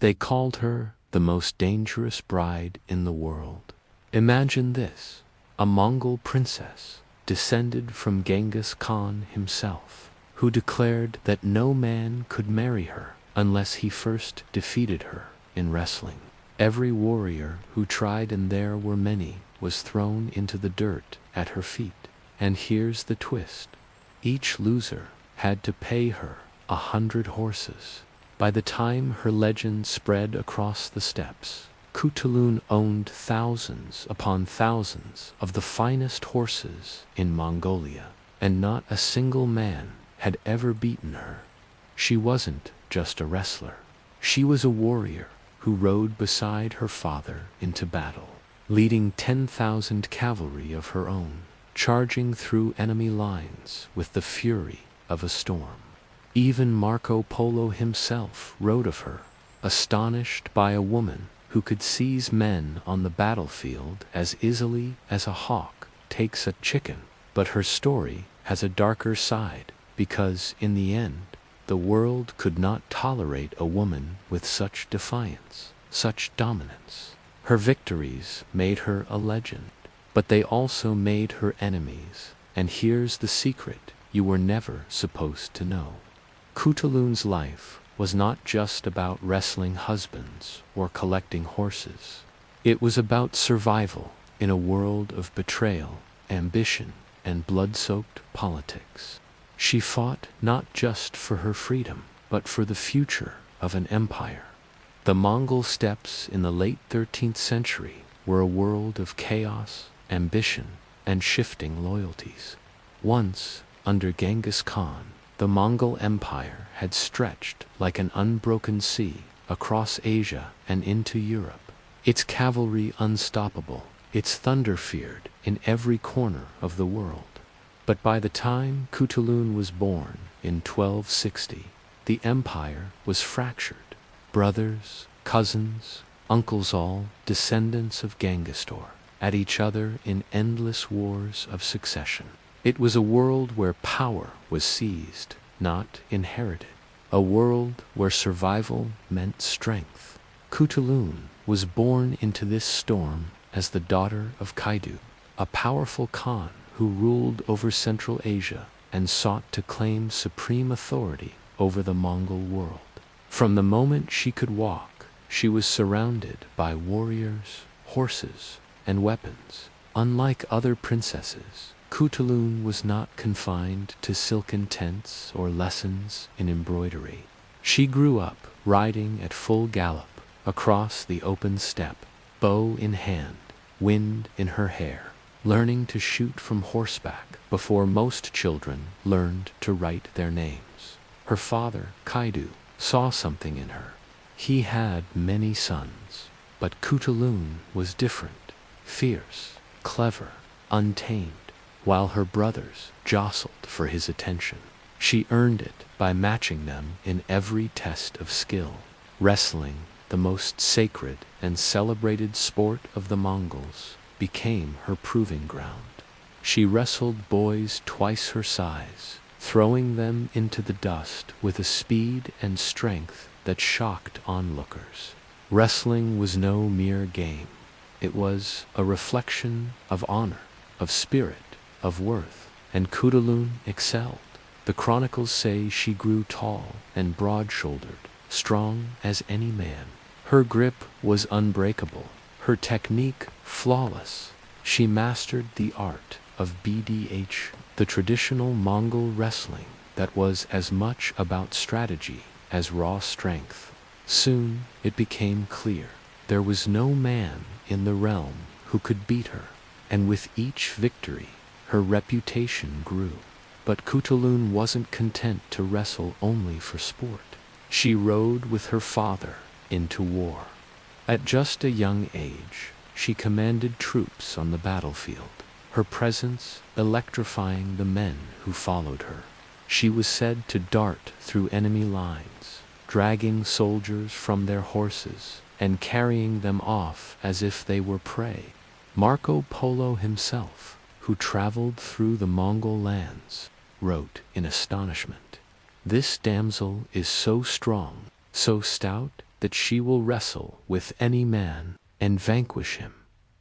They called her the most dangerous bride in the world. Imagine this, a Mongol princess, descended from Genghis Khan himself, who declared that no man could marry her unless he first defeated her in wrestling. Every warrior who tried, and there were many, was thrown into the dirt at her feet. And here's the twist. Each loser had to pay her 100 horses. By the time her legend spread across the steppes, Khutulun owned thousands upon thousands of the finest horses in Mongolia, and not a single man had ever beaten her. She wasn't just a wrestler. She was a warrior who rode beside her father into battle, leading 10,000 cavalry of her own, charging through enemy lines with the fury of a storm. Even Marco Polo himself wrote of her, astonished by a woman who could seize men on the battlefield as easily as a hawk takes a chicken. But her story has a darker side, because in the end, the world could not tolerate a woman with such defiance, such dominance. Her victories made her a legend, but they also made her enemies. And here's the secret you were never supposed to know. Khutulun's life was not just about wrestling husbands or collecting horses. It was about survival in a world of betrayal, ambition, and blood-soaked politics. She fought not just for her freedom, but for the future of an empire. The Mongol steppes in the late 13th century were a world of chaos, ambition, and shifting loyalties. Once, under Genghis Khan, the Mongol Empire had stretched like an unbroken sea across Asia and into Europe, its cavalry unstoppable, its thunder feared in every corner of the world. But by the time Khutulun was born in 1260, the empire was fractured. Brothers, cousins, uncles, all descendants of Genghis Khan, at each other in endless wars of succession. It was a world where power was seized, not inherited. A world where survival meant strength. Khutulun was born into this storm as the daughter of Kaidu, a powerful Khan who ruled over Central Asia and sought to claim supreme authority over the Mongol world. From the moment she could walk, she was surrounded by warriors, horses, and weapons. Unlike other princesses, Khutulun was not confined to silken tents or lessons in embroidery. She grew up riding at full gallop across the open steppe, bow in hand, wind in her hair, learning to shoot from horseback before most children learned to write their names. Her father, Kaidu, saw something in her. He had many sons, but Khutulun was different, fierce, clever, untamed. While her brothers jostled for his attention, she earned it by matching them in every test of skill. Wrestling, the most sacred and celebrated sport of the Mongols, became her proving ground. She wrestled boys twice her size, throwing them into the dust with a speed and strength that shocked onlookers. Wrestling was no mere game. It was a reflection of honor, of spirit, of worth, and Khutulun excelled. The Chronicles say she grew tall and broad-shouldered, strong as any man. Her grip was unbreakable, her technique flawless. She mastered the art of BDH, the traditional Mongol wrestling that was as much about strategy as raw strength. Soon it became clear there was no man in the realm who could beat her, and with each victory, her reputation grew. But Khutulun wasn't content to wrestle only for sport. She rode with her father into war. At just a young age, she commanded troops on the battlefield, her presence electrifying the men who followed her. She was said to dart through enemy lines, dragging soldiers from their horses and carrying them off as if they were prey. Marco Polo himself, who traveled through the Mongol lands, wrote in astonishment, "This damsel is so strong, so stout, that she will wrestle with any man and vanquish him.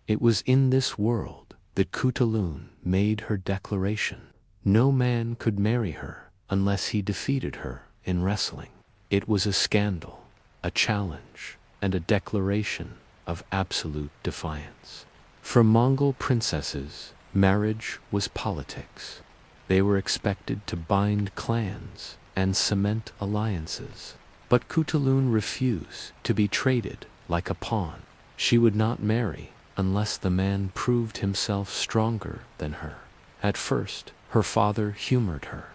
It was in this world that Khutulun made her declaration. No man could marry her unless he defeated her in wrestling. It was a scandal, a challenge, and a declaration of absolute defiance. For Mongol princesses, marriage was politics. They were expected to bind clans and cement alliances. But Khutulun refused to be traded like a pawn. She would not marry unless the man proved himself stronger than her. At first, her father humored her.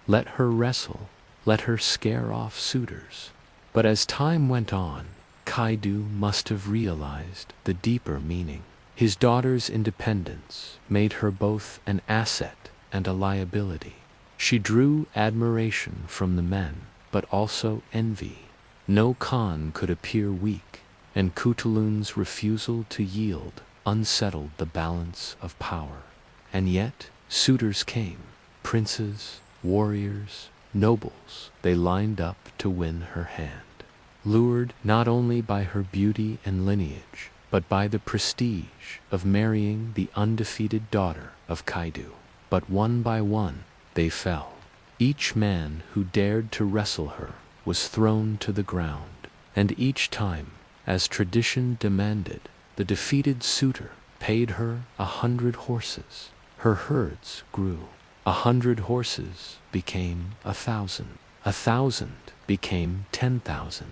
Let her wrestle, let her scare off suitors. But as time went on, Kaidu must have realized the deeper meaning. His daughter's independence made her both an asset and a liability. She drew admiration from the men, but also envy. No Khan could appear weak, and Khutulun's refusal to yield unsettled the balance of power. And yet, suitors came, princes, warriors, nobles. They lined up to win her hand, lured not only by her beauty and lineage, but by the prestige of marrying the undefeated daughter of Kaidu. But one by one, they fell. Each man who dared to wrestle her was thrown to the ground, and each time, as tradition demanded, the defeated suitor paid her 100 horses. Her herds grew. 100 horses became 1,000. 1,000 became 10,000.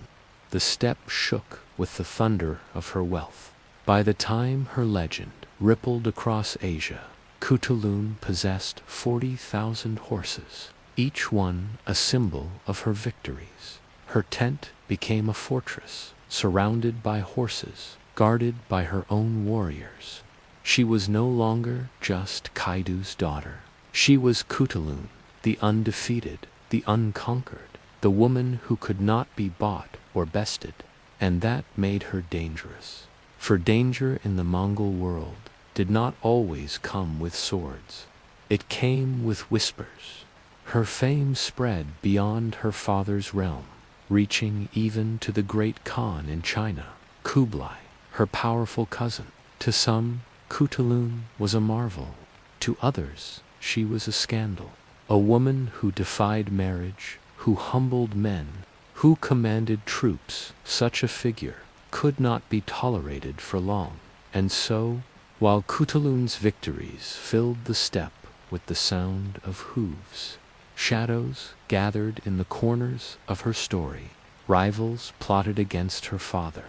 The steppe shook with the thunder of her wealth. By the time her legend rippled across Asia, Khutulun possessed 40,000 horses, each one a symbol of her victories. Her tent became a fortress, surrounded by horses, guarded by her own warriors. She was no longer just Kaidu's daughter. She was Khutulun, the undefeated, the unconquered, the woman who could not be bought or bested. And that made her dangerous. For danger in the Mongol world did not always come with swords. It came with whispers. Her fame spread beyond her father's realm, reaching even to the great Khan in China, Kublai, her powerful cousin. To some, Khutulun was a marvel. To others, she was a scandal. A woman who defied marriage, who humbled men, who commanded troops. Such a figure could not be tolerated for long. And so, while Khutulun's victories filled the steppe with the sound of hooves, shadows gathered in the corners of her story. Rivals plotted against her father.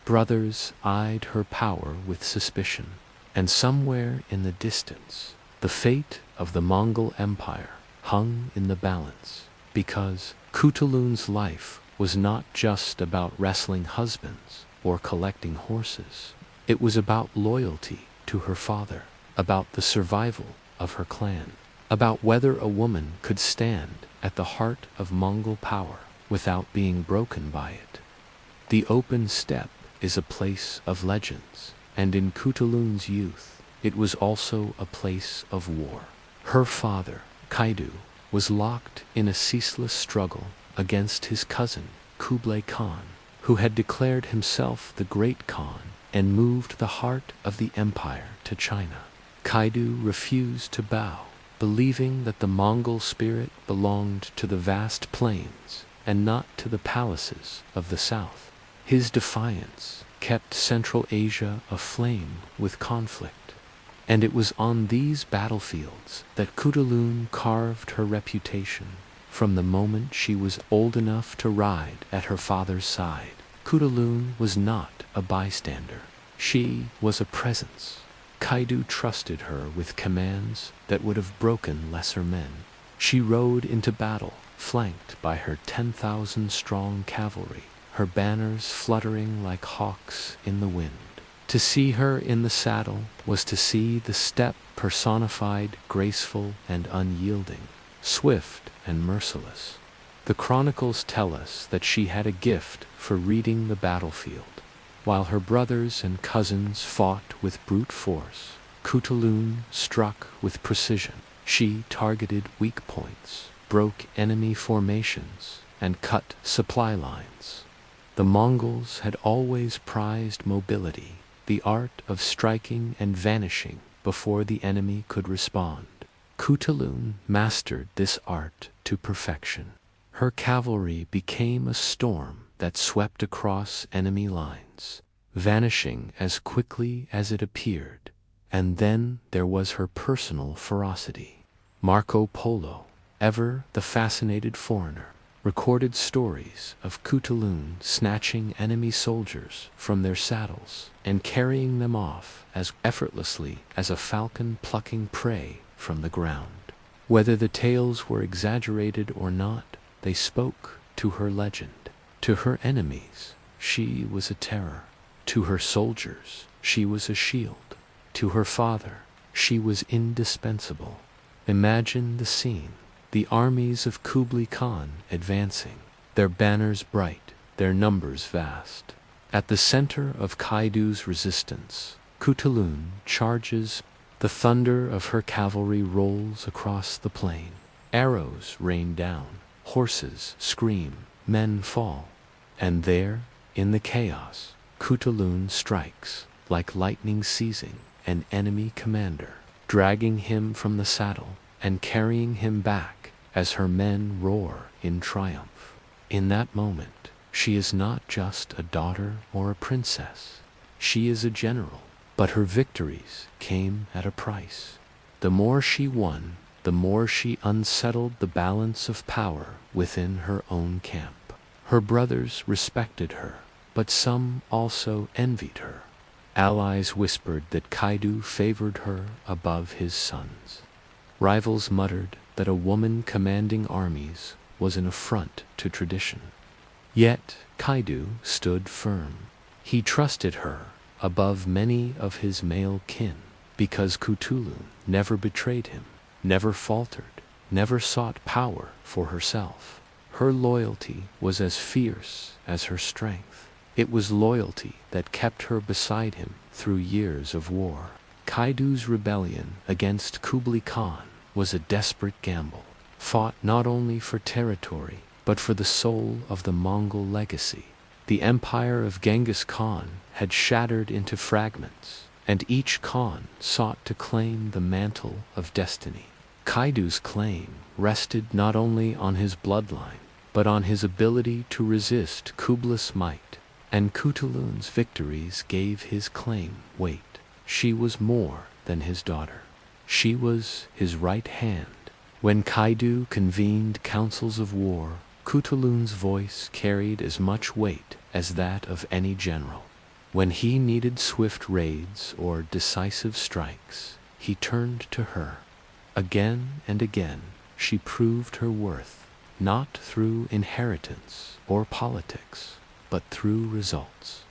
Brothers eyed her power with suspicion. And somewhere in the distance, the fate of the Mongol Empire hung in the balance. Because Khutulun's life was not just about wrestling husbands or collecting horses. It was about loyalty to her father, about the survival of her clan, about whether a woman could stand at the heart of Mongol power without being broken by it. The open steppe is a place of legends, and in Khutulun's youth, it was also a place of war. Her father, Kaidu, was locked in a ceaseless struggle against his cousin, Kublai Khan, who had declared himself the great Khan and moved the heart of the empire to China. Kaidu refused to bow, believing that the Mongol spirit belonged to the vast plains and not to the palaces of the south. His defiance kept Central Asia aflame with conflict, and it was on these battlefields that Khutulun carved her reputation. From the moment she was old enough to ride at her father's side, Khutulun was not a bystander. She was a presence. Kaidu trusted her with commands that would have broken lesser men. She rode into battle, flanked by her 10,000-strong cavalry, her banners fluttering like hawks in the wind. To see her in the saddle was to see the steppe personified, graceful and unyielding, swift and merciless. The Chronicles tell us that she had a gift for reading the battlefield. While her brothers and cousins fought with brute force, Khutulun struck with precision. She targeted weak points, broke enemy formations, and cut supply lines. The Mongols had always prized mobility, the art of striking and vanishing before the enemy could respond. Khutulun mastered this art to perfection. Her cavalry became a storm that swept across enemy lines, vanishing as quickly as it appeared. And then there was her personal ferocity. Marco Polo, ever the fascinated foreigner, recorded stories of Khutulun snatching enemy soldiers from their saddles and carrying them off as effortlessly as a falcon plucking prey from the ground. Whether the tales were exaggerated or not, they spoke to her legend. To her enemies, she was a terror. To her soldiers, she was a shield. To her father, she was indispensable. Imagine the scene. The armies of Kublai Khan advancing, their banners bright, their numbers vast. At the center of Kaidu's resistance, Khutulun charges. The thunder of her cavalry rolls across the plain. Arrows rain down, horses scream, men fall. And there, in the chaos, Khutulun strikes, like lightning seizing an enemy commander, dragging him from the saddle and carrying him back as her men roar in triumph. In that moment, she is not just a daughter or a princess. She is a general, but her victories came at a price. The more she won, the more she unsettled the balance of power within her own camp. Her brothers respected her, but some also envied her. Allies whispered that Kaidu favored her above his sons. Rivals muttered that a woman commanding armies was an affront to tradition. Yet Kaidu stood firm. He trusted her above many of his male kin, because Khutulun never betrayed him, never faltered, never sought power for herself. Her loyalty was as fierce as her strength. It was loyalty that kept her beside him through years of war. Kaidu's rebellion against Kublai Khan was a desperate gamble, fought not only for territory, but for the soul of the Mongol legacy. The empire of Genghis Khan had shattered into fragments, and each Khan sought to claim the mantle of destiny. Kaidu's claim rested not only on his bloodline, but on his ability to resist Kublai's might, and Khutulun's victories gave his claim weight. She was more than his daughter. She was his right hand. When Kaidu convened councils of war, Khutulun's voice carried as much weight as that of any general. When he needed swift raids or decisive strikes, he turned to her. Again and again, she proved her worth, not through inheritance or politics, but through results.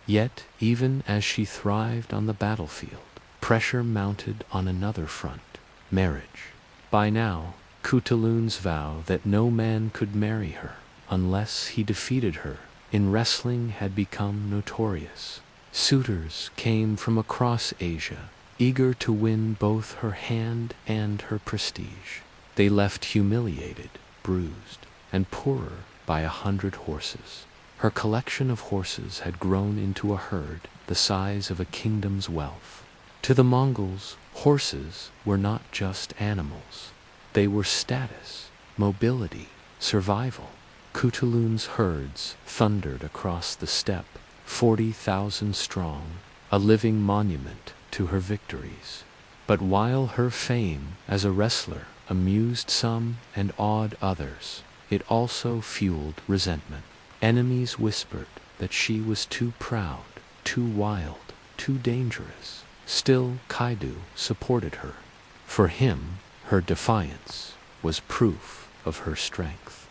Yet, even as she thrived on the battlefield, pressure mounted on another front: marriage. By now, Khutulun's vow that no man could marry her unless he defeated her in wrestling had become notorious. Suitors came from across Asia, eager to win both her hand and her prestige. They left humiliated, bruised, and poorer by 100 horses. Her collection of horses had grown into a herd the size of a kingdom's wealth. To the Mongols, horses were not just animals. They were status, mobility, survival. Khutulun's herds thundered across the steppe, 40,000 strong, a living monument to her victories. But while her fame as a wrestler amused some and awed others, it also fueled resentment. Enemies whispered that she was too proud, too wild, too dangerous. Still, Kaidu supported her. For him, her defiance was proof of her strength.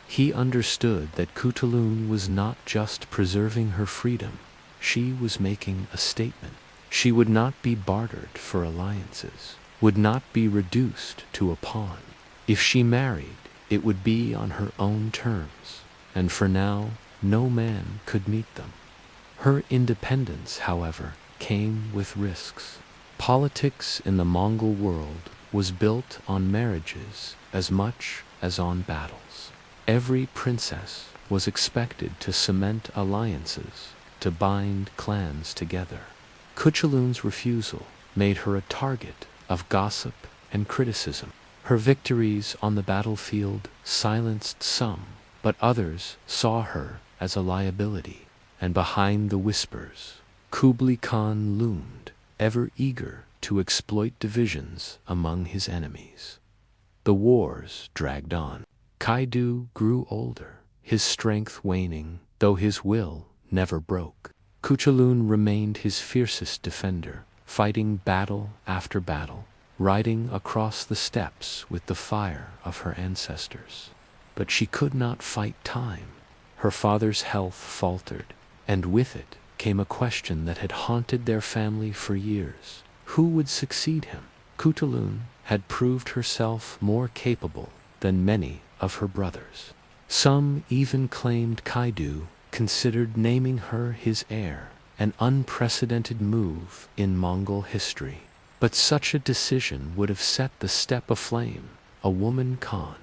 He understood that Khutulun was not just preserving her freedom, she was making a statement. She would not be bartered for alliances, would not be reduced to a pawn. If she married, it would be on her own terms, and for now, no man could meet them. Her independence, however, came with risks. Politics in the Mongol world was built on marriages as much as on battles. Every princess was expected to cement alliances, to bind clans together. Khutulun's refusal made her a target of gossip and criticism. Her victories on the battlefield silenced some, but others saw her as a liability. And behind the whispers, Kublai Khan loomed, ever eager to exploit divisions among his enemies. The wars dragged on. Kaidu grew older, his strength waning, though his will never broke. Khutulun remained his fiercest defender, fighting battle after battle, riding across the steppes with the fire of her ancestors. But she could not fight time. Her father's health faltered, and with it came a question that had haunted their family for years. Who would succeed him? Khutulun had proved herself more capable than many of her brothers. Some even claimed Kaidu considered naming her his heir, an unprecedented move in Mongol history. But such a decision would have set the steppe aflame. A woman Khan.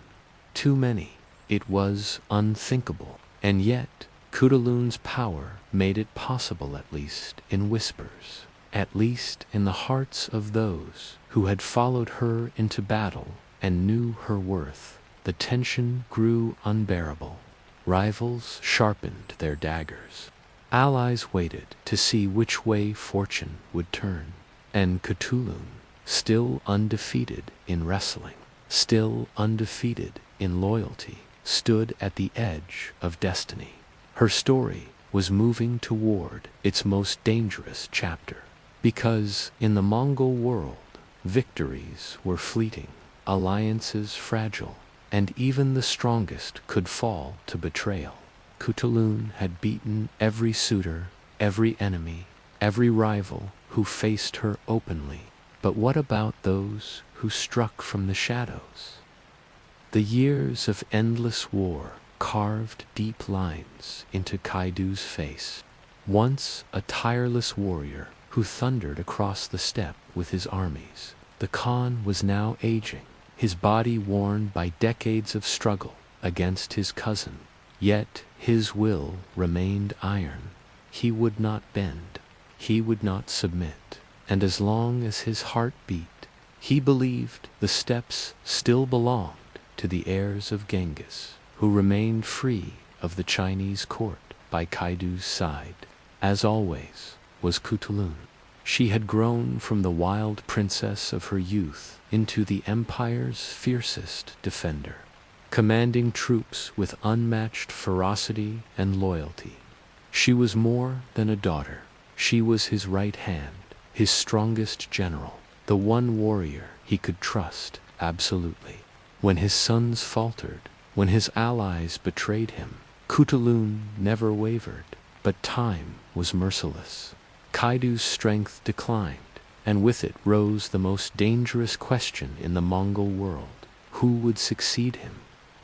Too many. It was unthinkable. And yet, Khutulun's power made it possible, at least in whispers, at least in the hearts of those who had followed her into battle and knew her worth. The tension grew unbearable. Rivals sharpened their daggers. Allies waited to see which way fortune would turn. And Khutulun, still undefeated in wrestling, still undefeated in loyalty, stood at the edge of destiny. Her story was moving toward its most dangerous chapter. Because in the Mongol world, victories were fleeting, alliances fragile, and even the strongest could fall to betrayal. Khutulun had beaten every suitor, every enemy, every rival who faced her openly. But what about those who struck from the shadows? The years of endless war carved deep lines into Kaidu's face. Once a tireless warrior who thundered across the steppe with his armies, the Khan was now aging, his body worn by decades of struggle against his cousin. Yet his will remained iron. He would not bend. He would not submit. And as long as his heart beat, he believed the steppes still belonged to the heirs of Genghis, who remained free of the Chinese court by Kaidu's side. As always was Khutulun. She had grown from the wild princess of her youth into the empire's fiercest defender, commanding troops with unmatched ferocity and loyalty. She was more than a daughter. She was his right hand, his strongest general, the one warrior he could trust absolutely. When his sons faltered, when his allies betrayed him, Khutulun never wavered. But time was merciless. Kaidu's strength declined, and with it rose the most dangerous question in the Mongol world. Who would succeed him?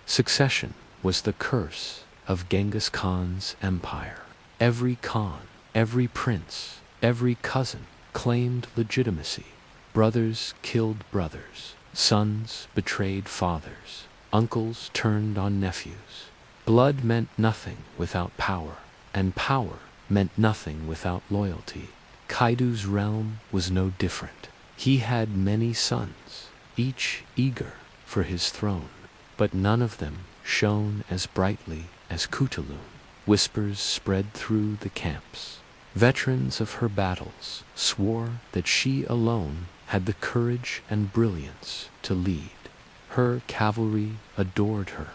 Succession was the curse of Genghis Khan's empire. Every Khan, every prince, every cousin claimed legitimacy. Brothers killed brothers. Sons betrayed fathers. Uncles turned on nephews. Blood meant nothing without power, and power meant nothing without loyalty. Kaidu's realm was no different. He had many sons, each eager for his throne, but none of them shone as brightly as Khutulun. Whispers spread through the camps. Veterans of her battles swore that she alone had the courage and brilliance to lead. Her cavalry adored her.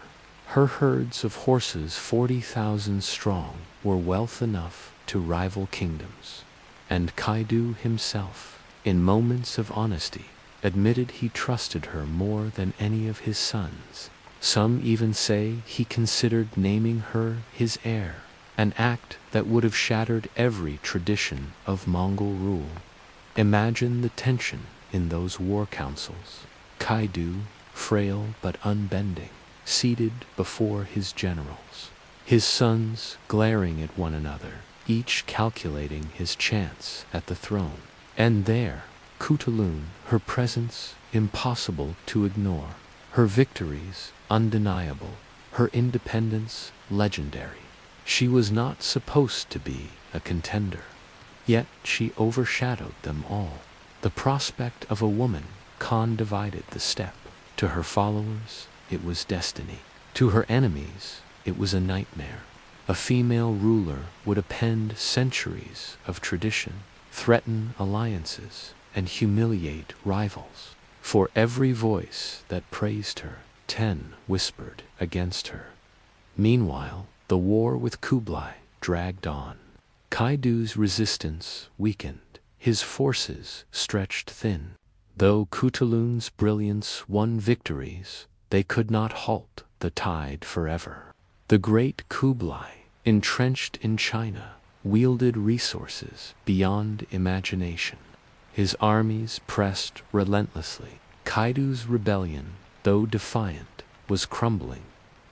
Her herds of horses 40,000 strong were wealth enough to rival kingdoms. And Kaidu himself, in moments of honesty, admitted he trusted her more than any of his sons. Some even say he considered naming her his heir, an act that would have shattered every tradition of Mongol rule. Imagine the tension in those war councils. Kaidu, frail but unbending, seated before his generals. His sons glaring at one another, each calculating his chance at the throne. And there, Khutulun, her presence impossible to ignore, her victories undeniable, her independence legendary. She was not supposed to be a contender, yet she overshadowed them all. The prospect of a woman Khan divided the steppe. To her followers, it was destiny. To her enemies, it was a nightmare. A female ruler would append centuries of tradition, threaten alliances, and humiliate rivals. For every voice that praised her, 10 whispered against her. Meanwhile, the war with Kublai dragged on. Kaidu's resistance weakened, his forces stretched thin. Though Khutulun's brilliance won victories, they could not halt the tide forever. The great Kublai, entrenched in China, wielded resources beyond imagination. His armies pressed relentlessly. Kaidu's rebellion, though defiant, was crumbling.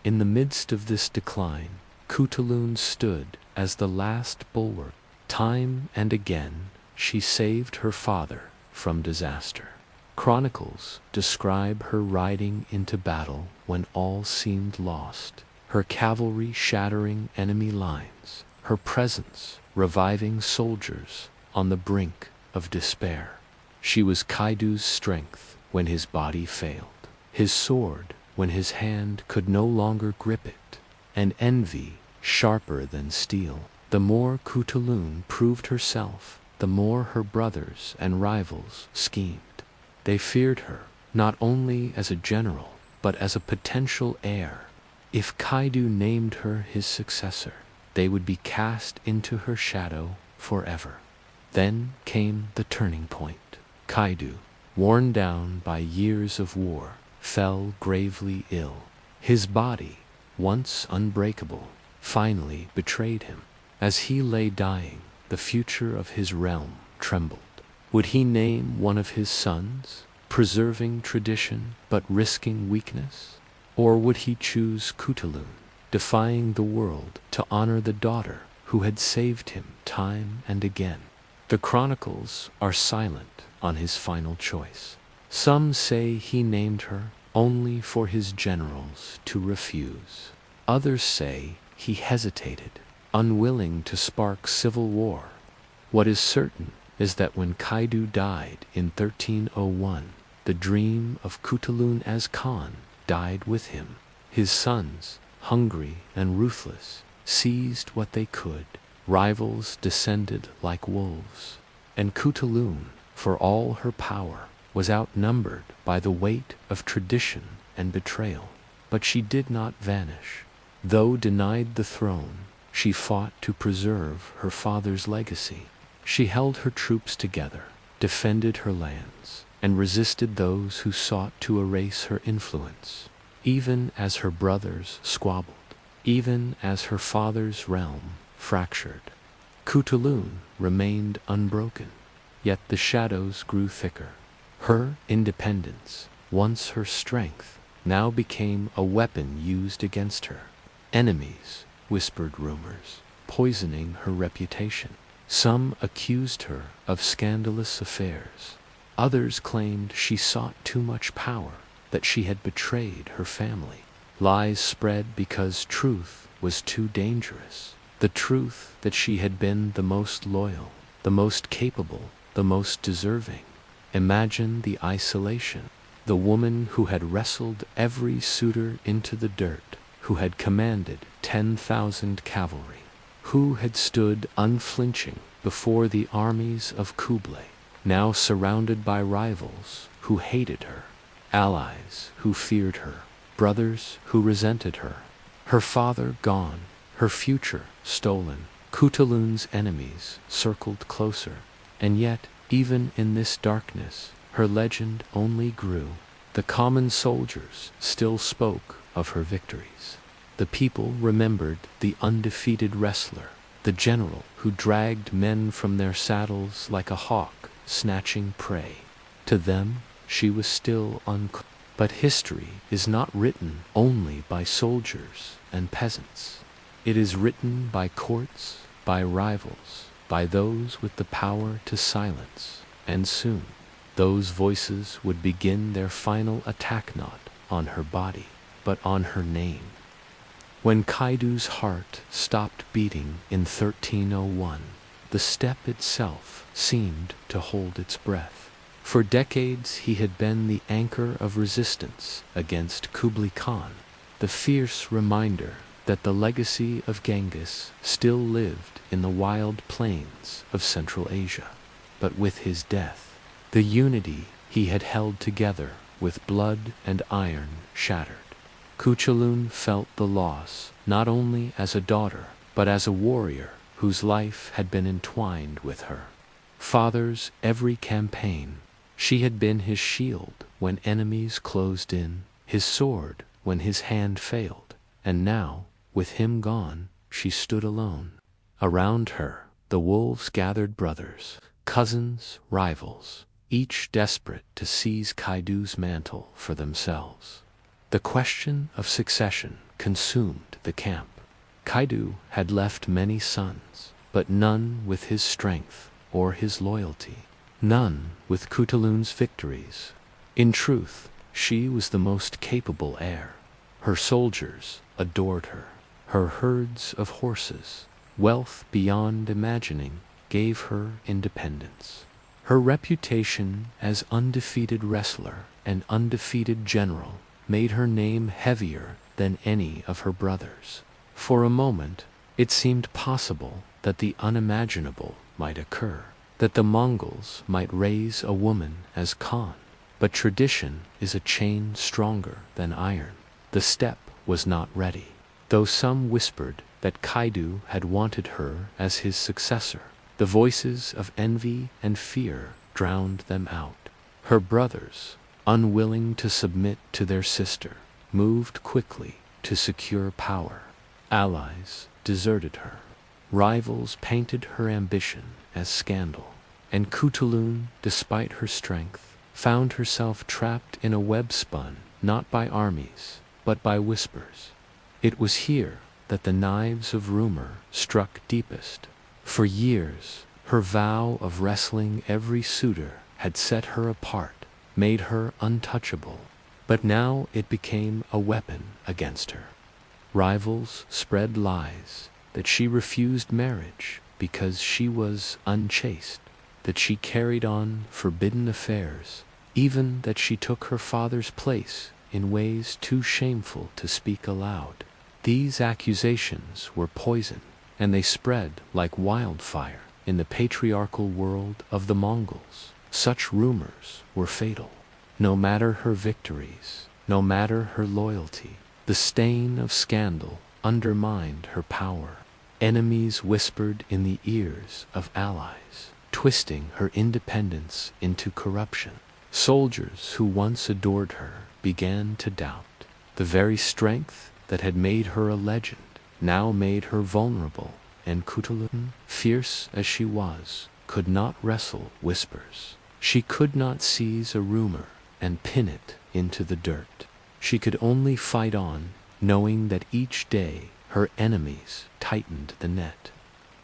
In the midst of this decline, Khutulun stood as the last bulwark. Time and again, she saved her father from disaster. Chronicles describe her riding into battle when all seemed lost, her cavalry shattering enemy lines, her presence reviving soldiers on the brink of despair. She was Kaidu's strength when his body failed, his sword when his hand could no longer grip it, and envy sharper than steel. The more Khutulun proved herself, the more her brothers and rivals schemed. They feared her, not only as a general, but as a potential heir. If Kaidu named her his successor, they would be cast into her shadow forever. Then came the turning point. Kaidu, worn down by years of war, fell gravely ill. His body, once unbreakable, finally betrayed him. As he lay dying, the future of his realm trembled. Would he name one of his sons, preserving tradition but risking weakness? Or would he choose Khutulun, defying the world to honor the daughter who had saved him time and again? The Chronicles are silent on his final choice. Some say he named her only for his generals to refuse. Others say he hesitated, unwilling to spark civil war. What is certain is that when Kaidu died in 1301, the dream of Khutulun as Khan died with him. His sons, hungry and ruthless, seized what they could. Rivals descended like wolves, and Khutulun, for all her power, was outnumbered by the weight of tradition and betrayal. But she did not vanish. Though denied the throne, she fought to preserve her father's legacy. She held her troops together, defended her lands, and resisted those who sought to erase her influence, even as her brothers squabbled, even as her father's realm fractured. Khutulun remained unbroken, yet the shadows grew thicker. Her independence, once her strength, now became a weapon used against her. Enemies whispered rumors, poisoning her reputation. Some accused her of scandalous affairs. Others claimed she sought too much power, that she had betrayed her family. Lies spread because truth was too dangerous. The truth that she had been the most loyal, the most capable, the most deserving. Imagine the isolation. The woman who had wrestled every suitor into the dirt, who had commanded 10,000 cavalry, who had stood unflinching before the armies of Kublai, now surrounded by rivals who hated her, allies who feared her, brothers who resented her. Her father gone, her future stolen. Khutulun's enemies circled closer, and yet, even in this darkness, her legend only grew. The common soldiers still spoke of her victories. The people remembered the undefeated wrestler, the general who dragged men from their saddles like a hawk snatching prey. To them, she was still unclean. But history is not written only by soldiers and peasants. It is written by courts, by rivals, by those with the power to silence, and soon those voices would begin their final attack not on her body, but on her name. When Kaidu's heart stopped beating in 1301, the steppe itself seemed to hold its breath. For decades he had been the anchor of resistance against Kublai Khan, the fierce reminder that the legacy of Genghis still lived in the wild plains of Central Asia. But with his death, the unity he had held together with blood and iron shattered. Khutulun felt the loss not only as a daughter, but as a warrior whose life had been entwined with her father's every campaign. She had been his shield when enemies closed in, his sword when his hand failed, and now, with him gone, she stood alone. Around her, the wolves gathered, brothers, cousins, rivals, each desperate to seize Kaidu's mantle for themselves. The question of succession consumed the camp. Kaidu had left many sons, but none with his strength or his loyalty, none with Khutulun's victories. In truth, she was the most capable heir. Her soldiers adored her. Her herds of horses, wealth beyond imagining, gave her independence. Her reputation as undefeated wrestler and undefeated general made her name heavier than any of her brothers. For a moment, it seemed possible that the unimaginable might occur, that the Mongols might raise a woman as Khan. But tradition is a chain stronger than iron. The steppe was not ready, though some whispered that Kaidu had wanted her as his successor. The voices of envy and fear drowned them out. Her brothers, unwilling to submit to their sister, moved quickly to secure power. Allies deserted her. Rivals painted her ambition as scandal. And Khutulun, despite her strength, found herself trapped in a web spun not by armies, but by whispers. It was here that the knives of rumor struck deepest. For years, her vow of wrestling every suitor had set her apart, made her untouchable. But now it became a weapon against her. Rivals spread lies that she refused marriage because she was unchaste, that she carried on forbidden affairs, even that she took her father's place in ways too shameful to speak aloud. These accusations were poison, and they spread like wildfire in the patriarchal world of the Mongols. Such rumors were fatal. No matter her victories, no matter her loyalty, the stain of scandal undermined her power. Enemies whispered in the ears of allies, twisting her independence into corruption. Soldiers who once adored her began to doubt. The very strength that had made her a legend now made her vulnerable, and Khutulun, fierce as she was, could not wrestle whispers. She could not seize a rumor and pin it into the dirt. She could only fight on, knowing that each day her enemies tightened the net.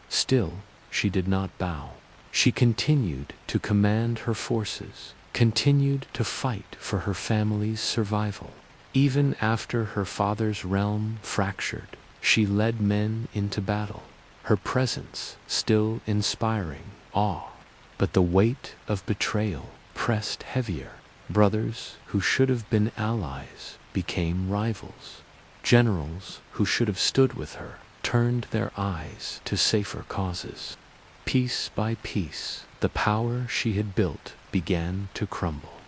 Still, she did not bow. She continued to command her forces, continued to fight for her family's survival. Even after her father's realm fractured, she led men into battle, her presence still inspiring awe. But the weight of betrayal pressed heavier. Brothers who should have been allies became rivals. Generals who should have stood with her turned their eyes to safer causes. Piece by piece, the power she had built began to crumble.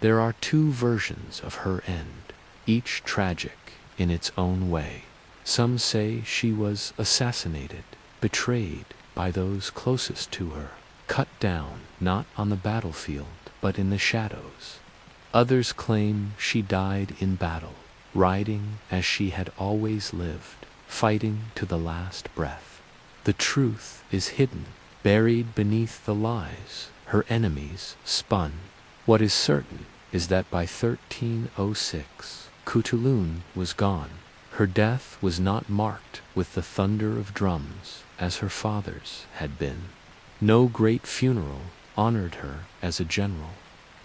There are two versions of her end, each tragic in its own way. Some say she was assassinated, betrayed by those closest to her, cut down not on the battlefield but in the shadows. Others claim she died in battle, riding as she had always lived, fighting to the last breath. The truth is hidden, buried beneath the lies her enemies spun. What is certain is that by 1306, Khutulun was gone. Her death was not marked with the thunder of drums as her father's had been. No great funeral honored her as a general.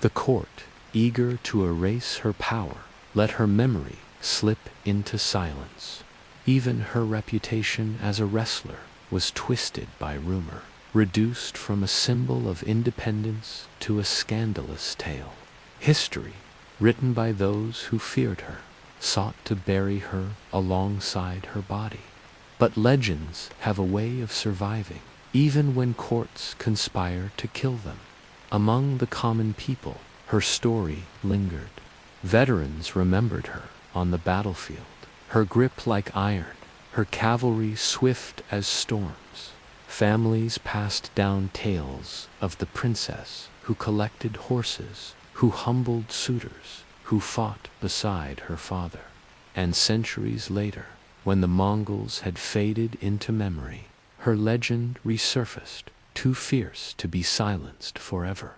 The court, eager to erase her power, let her memory slip into silence. Even her reputation as a wrestler was twisted by rumor, reduced from a symbol of independence to a scandalous tale. History, written by those who feared her, sought to bury her alongside her body. But legends have a way of surviving, even when courts conspire to kill them. Among the common people, her story lingered. Veterans remembered her on the battlefield, her grip like iron, her cavalry swift as storms. Families passed down tales of the princess who collected horses, who humbled suitors, who fought beside her father. And centuries later, when the Mongols had faded into memory, her legend resurfaced, too fierce to be silenced forever.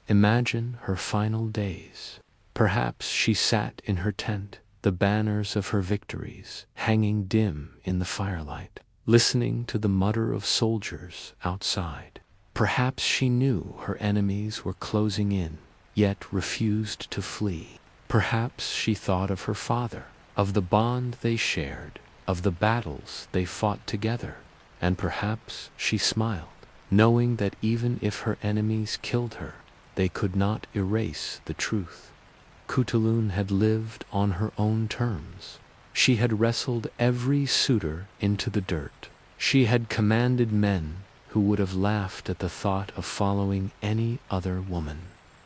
Imagine her final days. Perhaps she sat in her tent, the banners of her victories hanging dim in the firelight, listening to the mutter of soldiers outside. Perhaps she knew her enemies were closing in, yet refused to flee. Perhaps she thought of her father, of the bond they shared, of the battles they fought together, and perhaps she smiled, knowing that even if her enemies killed her, they could not erase the truth. Khutulun had lived on her own terms. She had wrestled every suitor into the dirt. She had commanded men who would have laughed at the thought of following any other woman.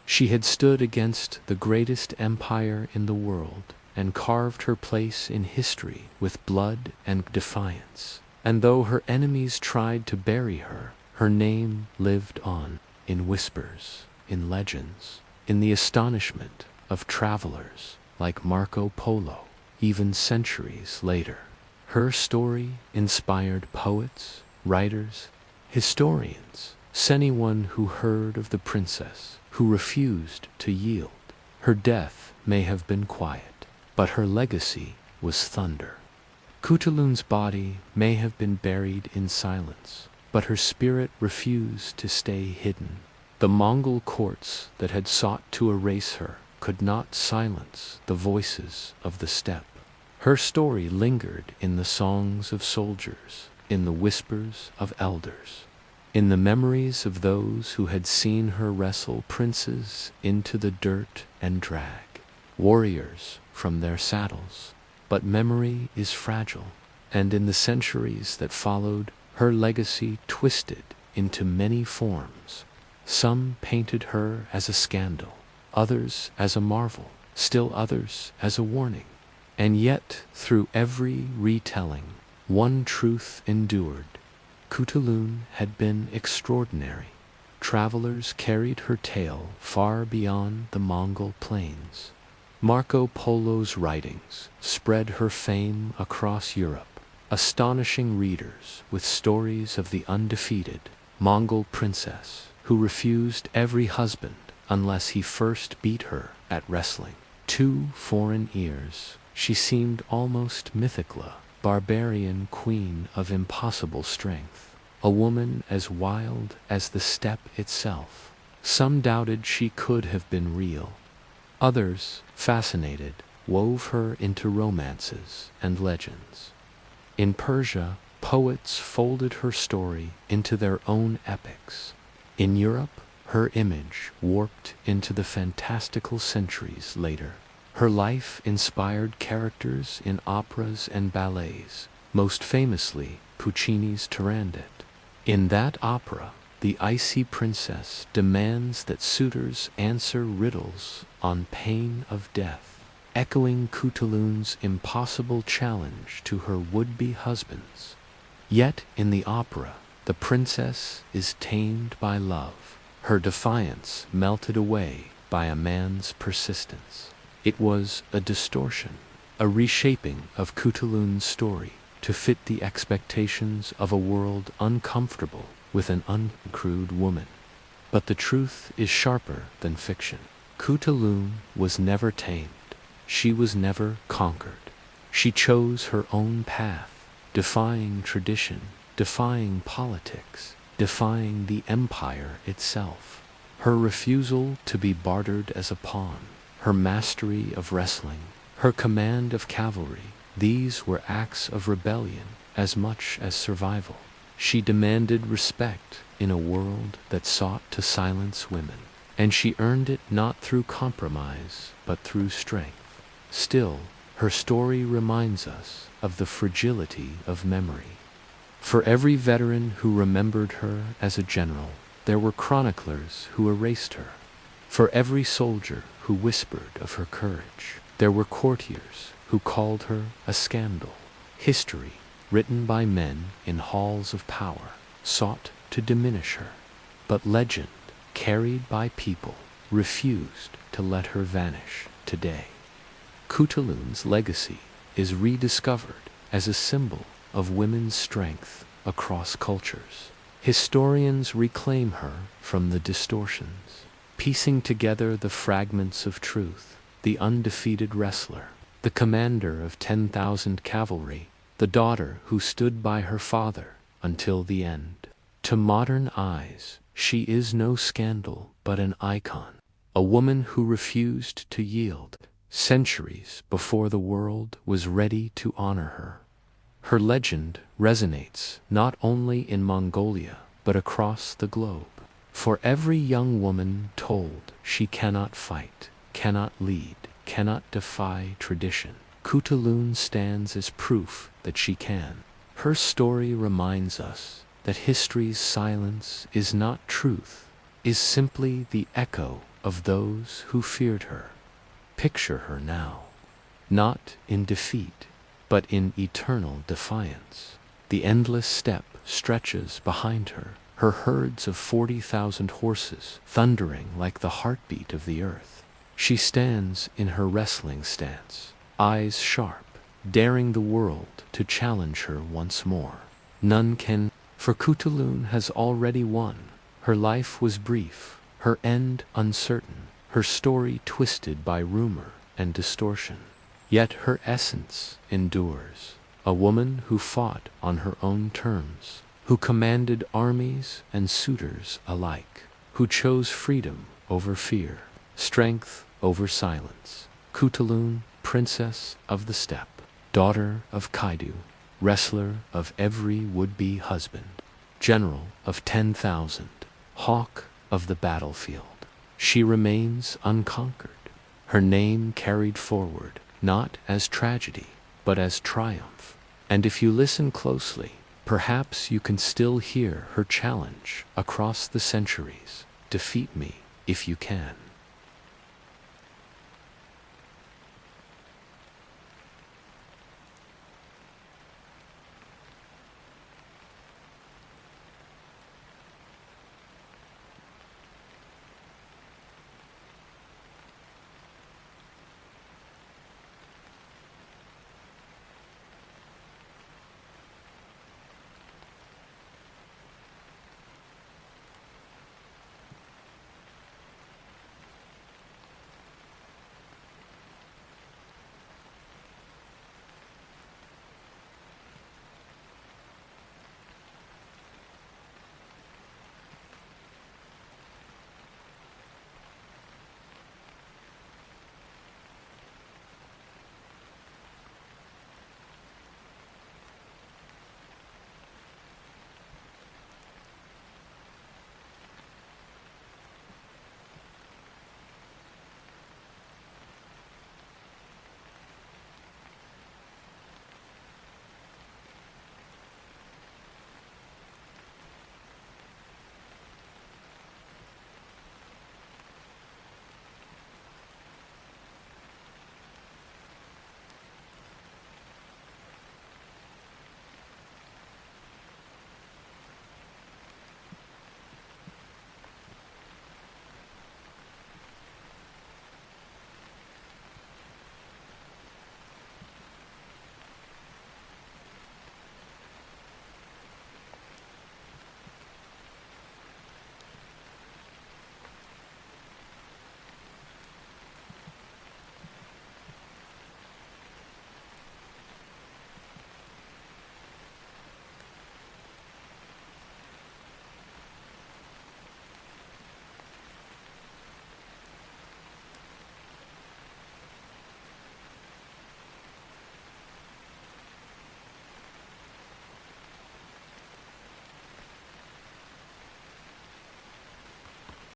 She had stood against the greatest empire in the world and carved her place in history with blood and defiance. And though her enemies tried to bury her, her name lived on, in whispers, in legends, in the astonishment of travelers like Marco Polo, even centuries later. Her story inspired poets, writers, historians, anyone who heard of the princess, who refused to yield. Her death may have been quiet, but her legacy was thunder. Khutulun's body may have been buried in silence, but her spirit refused to stay hidden. The Mongol courts that had sought to erase her could not silence the voices of the steppe. Her story lingered in the songs of soldiers, in the whispers of elders, in the memories of those who had seen her wrestle princes into the dirt and drag warriors from their saddles. But memory is fragile, and in the centuries that followed, her legacy twisted into many forms. Some painted her as a scandal, others as a marvel, still others as a warning. And yet, through every retelling, one truth endured. Khutulun had been extraordinary. Travelers carried her tale far beyond the Mongol plains. Marco Polo's writings spread her fame across Europe, astonishing readers with stories of the undefeated Mongol princess who refused every husband unless he first beat her at wrestling. To foreign ears, she seemed almost mythical, barbarian queen of impossible strength, a woman as wild as the steppe itself. Some doubted she could have been real. Others, fascinated, wove her into romances and legends. In Persia, poets folded her story into their own epics. In Europe, her image warped into the fantastical centuries later. Her life inspired characters in operas and ballets, most famously Puccini's Turandot. In that opera, the icy princess demands that suitors answer riddles on pain of death, echoing Khutulun's impossible challenge to her would-be husbands. Yet in the opera, the princess is tamed by love, her defiance melted away by a man's persistence. It was a distortion, a reshaping of Khutulun's story to fit the expectations of a world uncomfortable with an uncrewed woman. But the truth is sharper than fiction. Khutulun was never tamed. She was never conquered. She chose her own path, defying tradition, defying politics, defying the empire itself. Her refusal to be bartered as a pawn, her mastery of wrestling, her command of cavalry, These were acts of rebellion as much as survival. She demanded respect in a world that sought to silence women, and she earned it not through compromise but through strength. Still, her story reminds us of the fragility of memory. For every veteran who remembered her as a general, there were chroniclers who erased her. For every soldier who whispered of her courage, there were courtiers who called her a scandal. History, written by men in halls of power, sought to diminish her, but legend, carried by people, refused to let her vanish today. Khutulun's legacy is rediscovered as a symbol of women's strength across cultures. Historians reclaim her from the distortions, piecing together the fragments of truth: the undefeated wrestler, the commander of 10,000 cavalry, the daughter who stood by her father until the end. To modern eyes, she is no scandal but an icon, a woman who refused to yield centuries before the world was ready to honor her. Her legend resonates not only in Mongolia but across the globe. For every young woman told she cannot fight, cannot lead, cannot defy tradition, Khutulun stands as proof that she can. Her story reminds us that history's silence is not truth, is simply the echo of those who feared her. Picture her now, not in defeat, but in eternal defiance. The endless steppe stretches behind her, her herds of 40,000 horses thundering like the heartbeat of the earth. She stands in her wrestling stance, eyes sharp, daring the world to challenge her once more. None can, for Khutulun has already won. Her life was brief, her end uncertain, her story twisted by rumor and distortion. Yet her essence endures, a woman who fought on her own terms, who commanded armies and suitors alike, who chose freedom over fear, strength over silence. Khutulun, princess of the steppe, daughter of Kaidu, wrestler of every would-be husband, general of 10,000, hawk of the battlefield. She remains unconquered, her name carried forward, not as tragedy, but as triumph. And if you listen closely, perhaps you can still hear her challenge across the centuries: defeat me if you can.